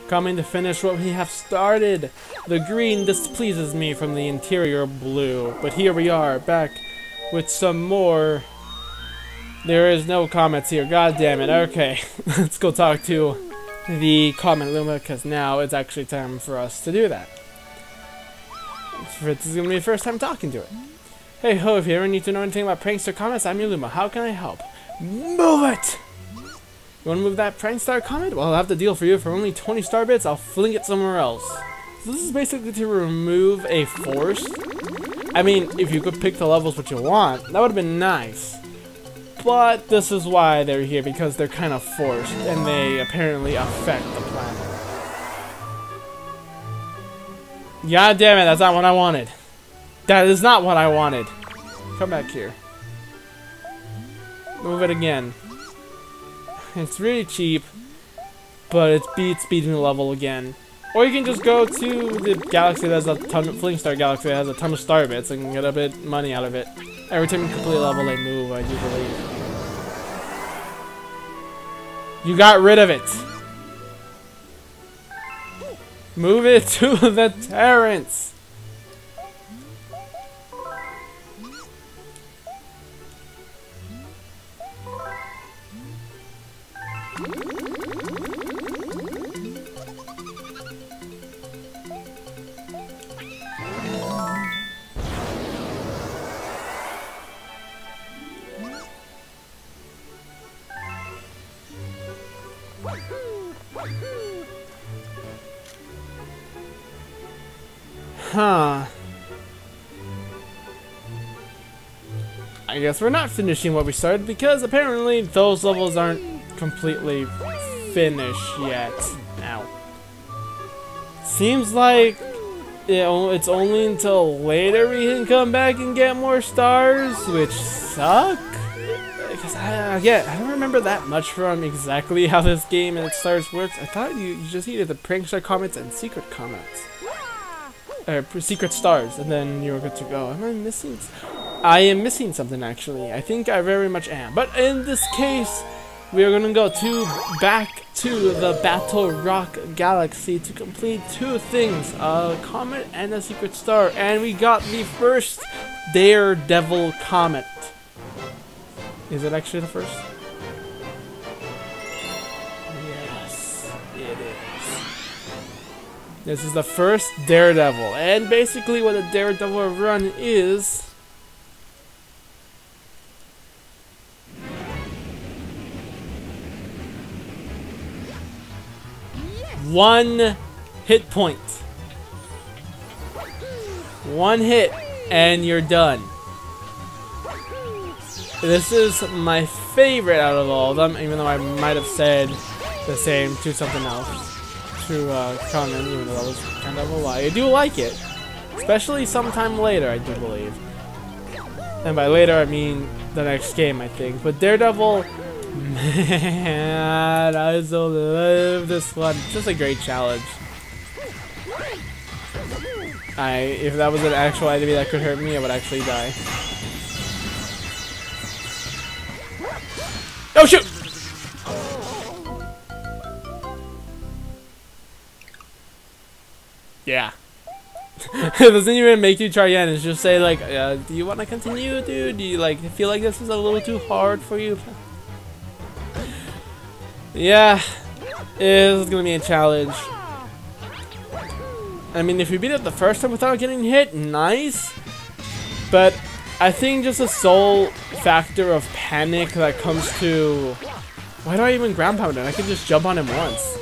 coming to finish what we have started. The green displeases me from the interior blue, but here we are, back with some more. There is no comments here, god damn it. Okay, let's go talk to the comment Luma, because now it's actually time for us to do that. This is going to be the first time talking to it. Hey ho, if you ever need to know anything about prankster comments, I'm your Luma. How can I help? Move it! You want to move that prankster comment? Well, I'll have the deal for you. For only 20 star bits, I'll fling it somewhere else. So this is basically to remove a force. I mean, if you could pick the levels what you want, that would have been nice. But this is why they're here, because they're kind of forced, and they apparently affect the planet. God damn it, that's not what I wanted. That is not what I wanted. Come back here. Move it again. It's really cheap, but it beats beating the level again. Or you can just go to the galaxy that has a ton of Fling Star Galaxy that has a ton of star bits and get a bit money out of it. Every time you complete a level, they move, I do believe. You got rid of it. Move it to the Terrence. Huh. I guess we're not finishing what we started because apparently those levels aren't completely finished yet. Ow. Seems like it's only until later we can come back and get more stars, which suck. Because I don't remember that much from exactly how this game and its stars works. I thought you just needed the prankster comments and secret comments. Or secret stars, and then you're good to go. Am I missing? I am missing something actually. I think I very much am. But in this case, we are gonna go back to the Battle Rock Galaxy to complete two things: a comet and a secret star. And we got the first Daredevil comet. Is it actually the first? Yes, it is. This is the first Daredevil, and basically what a Daredevil run is... one hit point. One hit, and you're done. This is my favorite out of all of them, even though I might have said the same to something else. To Conan, even though that was kind of a lie. I do like it, especially sometime later, I do believe. And by later, I mean the next game, I think. But Daredevil, man, I so love this one. It's just a great challenge. If that was an actual enemy that could hurt me, I would actually die. Oh shoot! Yeah. It doesn't even make you try again. It's just say like, do you want to continue, dude? Do you like feel like this is a little too hard for you? Yeah, it's gonna be a challenge. I mean, if you beat it the first time without getting hit, nice. But I think just a sole factor of panic that comes to... Why do I even ground pound it? I can just jump on him once.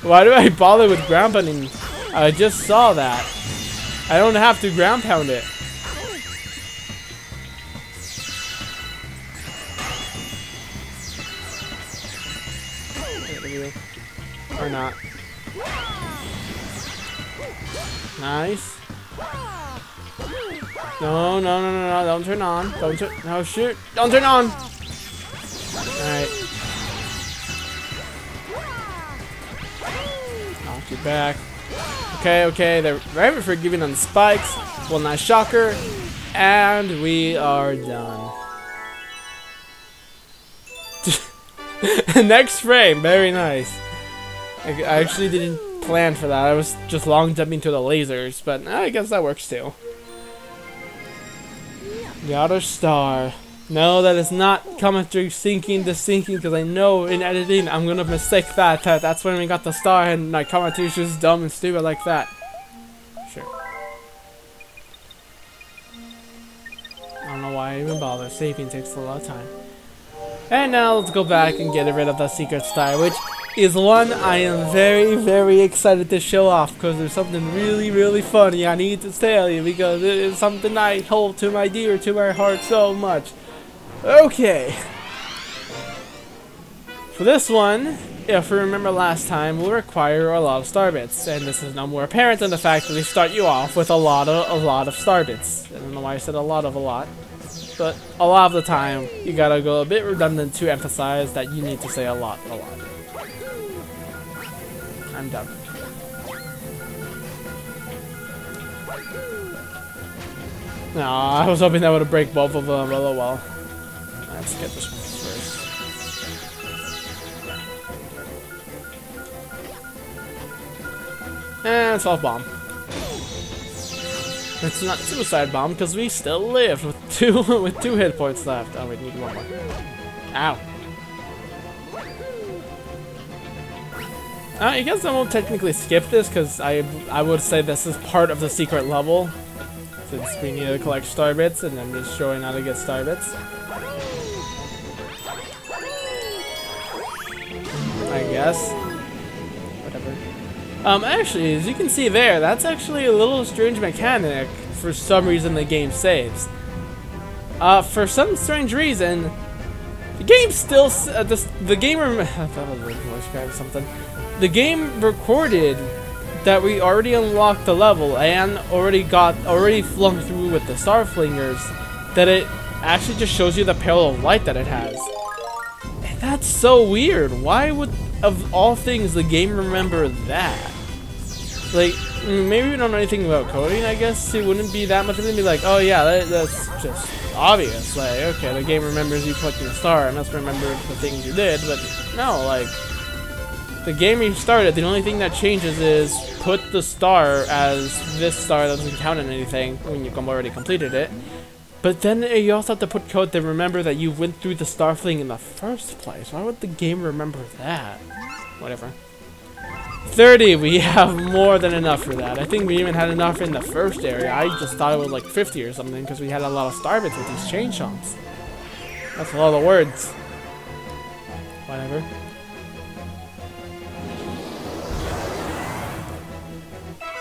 Why do I bother with ground pounding? I just saw that. I don't have to ground pound it. Or not. Nice. No, no, no, no, no, don't turn on. Don't turn, no, shoot. Don't turn on. Alright. Knock you back. Okay, okay, they're very forgiving on the spikes. Well, nice shocker. And we are done. Next frame, very nice. I actually didn't plan for that. I was just long jumping to the lasers, but I guess that works too. The outer star. No, that is not commentary sinking to sinking, because I know in editing I'm gonna mistake that. That's when we got the star and my commentary is just dumb and stupid like that. Sure. I don't know why I even bother. Saving takes a lot of time. And now let's go back and get rid of the secret star, which is one I am very, very excited to show off, because there's something really, really funny I need to tell you, because it is something I hold to my heart so much. Okay. For this one, if we remember last time, we'll require a lot of star bits, and this is no more apparent than the fact that they start you off with a lot of star bits. I don't know why I said a lot, but a lot of the time you gotta go a bit redundant to emphasize that you need to say a lot. I'm done. No, I was hoping that would break both of them, but oh well. Let's get this one first. And soft bomb. It's not suicide bomb because we still live with two hit points left. Oh, we need one more. Ow. I guess I won't technically skip this because I would say this is part of the secret level, since we need to collect star bits and I'm just showing how to get star bits. I guess. Whatever. Actually, as you can see there, that's actually a little strange mechanic. For some reason, the game saves. For some strange reason, the game still the game recorded that we already unlocked the level and already flung through with the star flingers. That it actually just shows you the pale of light that it has. That's so weird. Why would, of all things, the game remember that? Like, maybe we don't know anything about coding, I guess. It wouldn't be that much of it to be like, oh yeah, that's just obvious. Like, okay, the game remembers you collecting a star, and must remember the things you did, but no, like, the game restarted. The only thing that changes is put the star as this star that doesn't count in anything when you already completed it. But then you also have to put code to remember that you went through the star fling in the first place. Why would the game remember that? Whatever. 30, we have more than enough for that. I think we even had enough in the first area. I just thought it was like 50 or something because we had a lot of star bits with these chain chomps. That's a lot of words. Whatever.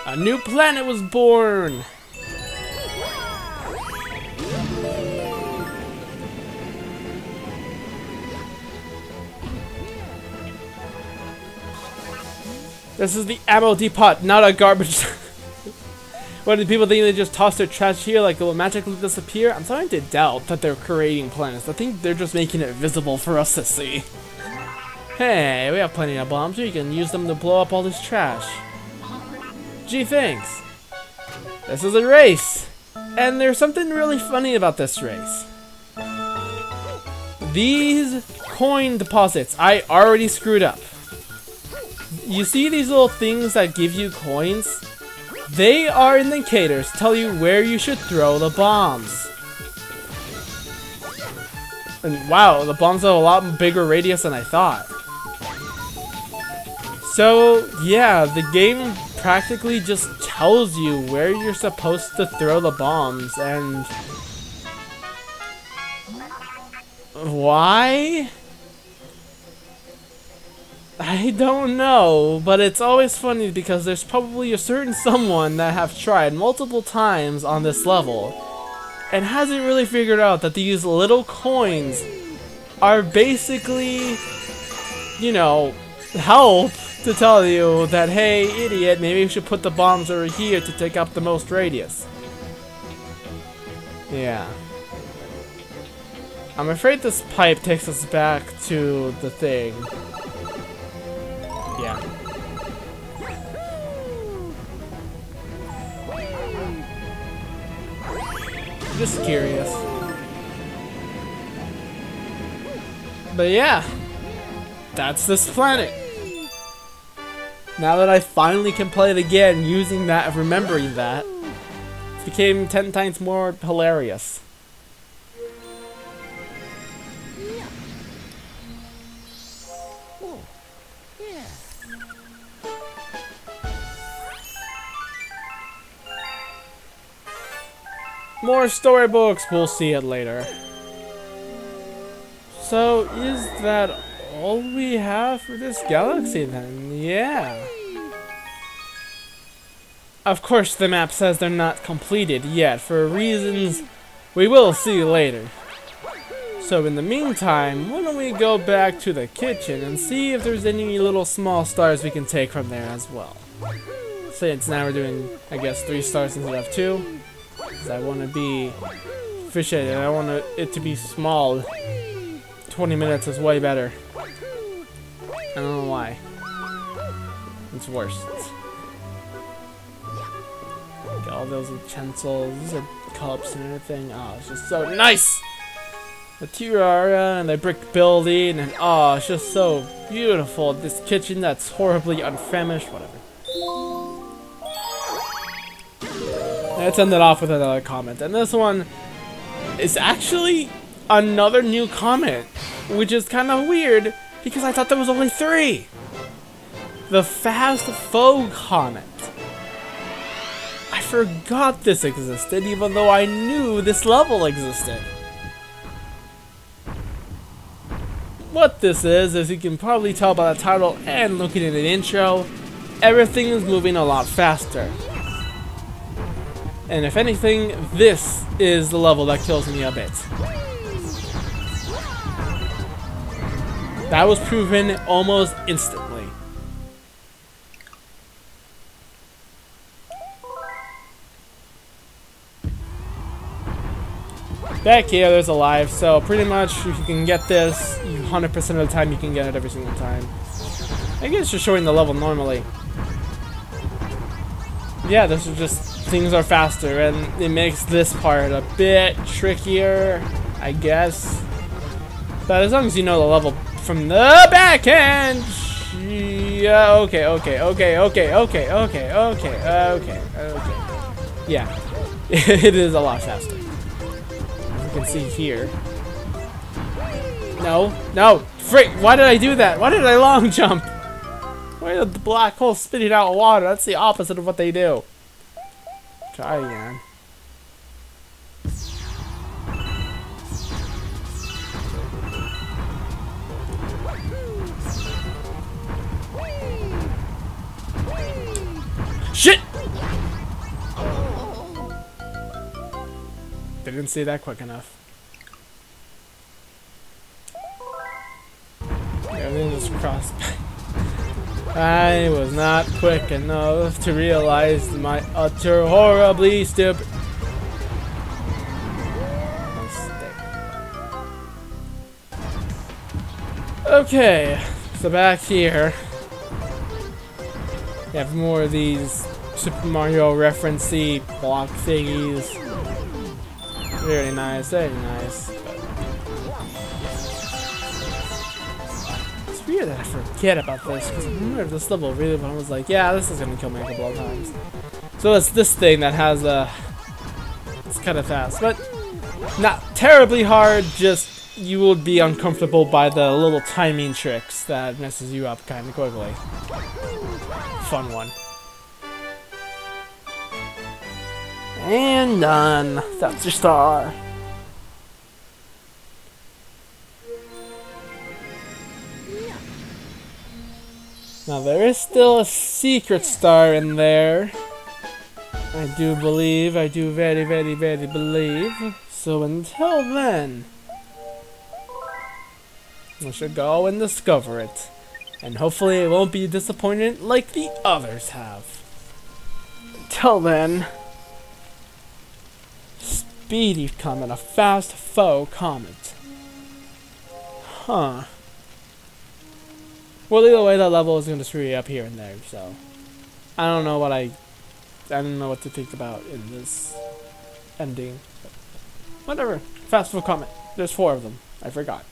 A new planet was born! This is the ammo depot, not a garbage. What do people think they just toss their trash here like it will magically disappear? I'm starting to doubt that they're creating planets. I think they're just making it visible for us to see. Hey, we have plenty of bombs. We can use them to blow up all this trash. Gee, thanks. This is a race. And there's something really funny about this race. These coin deposits, I already screwed up. You see these little things that give you coins? They are indicators, tell you where you should throw the bombs. And wow, the bombs have a lot bigger radius than I thought. So yeah, the game practically just tells you where you're supposed to throw the bombs, and why? I don't know, but it's always funny because there's probably a certain someone that have tried multiple times on this level and hasn't really figured out that these little coins are basically, you know, help to tell you that, hey, idiot, maybe you should put the bombs over here to take up the most radius. Yeah. I'm afraid this pipe takes us back to the thing. Yeah. Just curious. But yeah, that's this planet. Now that I finally can play it again using that, remembering that, it became 10 times more hilarious. More storybooks, we'll see it later. So, is that all we have for this galaxy then? Yeah. Of course the map says they're not completed yet, for reasons we will see later. So in the meantime, why don't we go back to the kitchen and see if there's any little small stars we can take from there as well. Since now we're doing, I guess, 3 stars instead of 2. Because I want to be efficient and I want it to be small. 20 minutes is way better. I don't know why. It's worse. Got all those utensils. These are cups and everything. Oh, it's just so nice! The tiara and the brick building and oh, it's just so beautiful. This kitchen that's horribly unfamished. Whatever. Let's end it off with another comment. And this one is actually another new comment, which is kind of weird because I thought there was only 3. The fast vogue comet. I forgot this existed even though I knew this level existed. What this is, as you can probably tell by the title and looking at the intro, everything is moving a lot faster. And if anything, this is the level that kills me a bit. That was proven almost instantly. Back here, there's a life, so pretty much if you can get this, 100% of the time you can get it every single time. I guess just showing the level normally. Yeah, this is just, things are faster, and it makes this part a bit trickier, I guess. But as long as you know the level from the back end, yeah, okay. Yeah, it is a lot faster. As you can see here. No, frick, why did I do that? Why did I long jump? Why did the black hole spitting out water? That's the opposite of what they do. Try again. Shit! Didn't see that quick enough. Everything just crossed by. I was not quick enough to realize my utter horribly stupid mistake. Okay, so back here we have more of these Super Mario reference-y block thingies. Very nice, very nice. Weird that I forget about this because I remember this level really when I was like, yeah, this is gonna kill me a couple of times. So it's this thing that has it's kind of fast, but not terribly hard. Just you would be uncomfortable by the little timing tricks that messes you up kind of quickly. Fun one. And done. That's your star. Now there is still a secret star in there. I do believe, I do very believe. So until then, we should go and discover it. And hopefully it won't be disappointed like the others have. Until then, speedy comet, a fast foe comet. Huh. Well, either way, that level is going to screw you up here and there, so I don't know what I don't know what to think about in this ending. But whatever. Fast foe comet. There's 4 of them. I forgot.